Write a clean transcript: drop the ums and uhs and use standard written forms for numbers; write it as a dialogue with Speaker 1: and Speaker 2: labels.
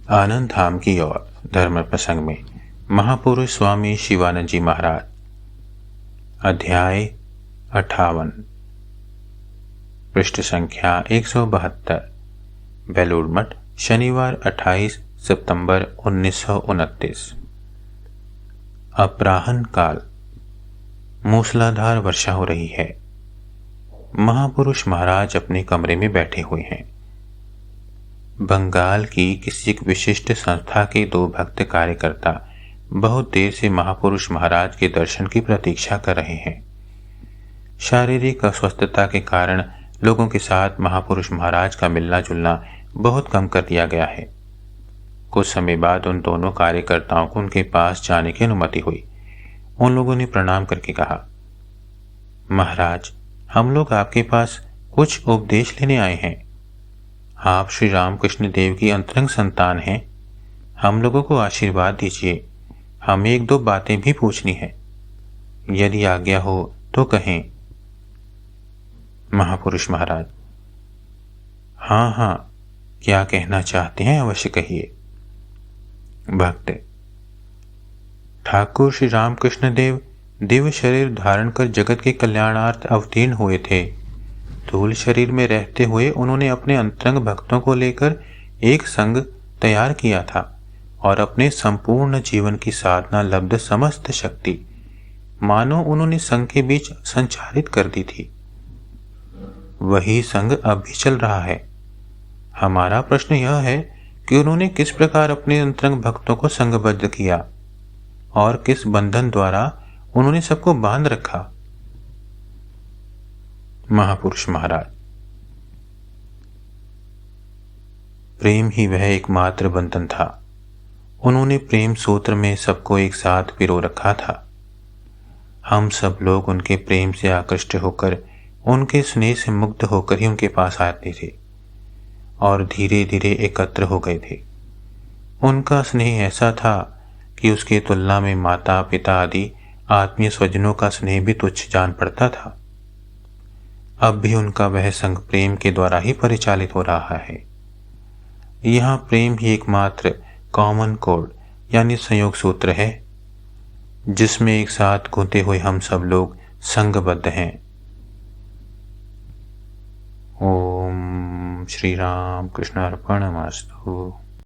Speaker 1: आनंद धाम की ओर धर्म प्रसंग में महापुरुष स्वामी शिवानंद जी महाराज। अध्याय 58, पृष्ठ संख्या 172। बेलूर मठ, शनिवार 28 सितंबर 1929। अपराह्न काल। मूसलाधार वर्षा हो रही है। महापुरुष महाराज अपने कमरे में बैठे हुए हैं। बंगाल की किसी एक विशिष्ट संस्था के 2 भक्त कार्यकर्ता बहुत देर से महापुरुष महाराज के दर्शन की प्रतीक्षा कर रहे हैं। शारीरिक अस्वस्थता के कारण लोगों के साथ महापुरुष महाराज का मिलना जुलना बहुत कम कर दिया गया है। कुछ समय बाद उन दोनों कार्यकर्ताओं को उनके पास जाने की अनुमति हुई। उन लोगों ने प्रणाम करके कहा, महाराज, हम लोग आपके पास कुछ उपदेश लेने आए हैं। आप श्री रामकृष्ण देव की अंतरंग संतान हैं। हम लोगों को आशीर्वाद दीजिए। हमें 1-2 बातें भी पूछनी है। यदि आज्ञा हो तो कहें। महापुरुष महाराज, हाँ, क्या कहना चाहते हैं अवश्य कहिए। भक्त, ठाकुर श्री रामकृष्ण देव दिव्य शरीर धारण कर जगत के कल्याणार्थ अवतीर्ण हुए थे। स्थूल शरीर में रहते हुए उन्होंने अपने अंतरंग भक्तों को लेकर एक संघ तैयार किया था और अपने संपूर्ण जीवन की साधना लब्ध समस्त शक्ति मानो उन्होंने संघ के बीच संचारित कर दी थी। वही संघ अब भी चल रहा है। हमारा प्रश्न यह है कि उन्होंने किस प्रकार अपने अंतरंग भक्तों को संघबद्ध किया और किस बंधन द्वारा उन्होंने सबको बांध रखा। महापुरुष महाराज, प्रेम ही वह एकमात्र बंधन था। उन्होंने प्रेम सूत्र में सबको एक साथ पिरो रखा था। हम सब लोग उनके प्रेम से आकृष्ट होकर, उनके स्नेह से मुग्ध होकर ही उनके पास आते थे और धीरे धीरे एकत्र हो गए थे। उनका स्नेह ऐसा था कि उसकी तुलना में माता पिता आदि आत्मीय स्वजनों का स्नेह भी तुच्छ जान पड़ता था। अब भी उनका वह संग प्रेम के द्वारा ही परिचालित हो रहा है। यहाँ प्रेम ही एकमात्र कॉमन कोड यानी संयोग सूत्र है, जिसमें एक साथ गूंथे हुए हम सब लोग संगबद्ध हैं। ओम श्री राम कृष्णार्पणमस्तु।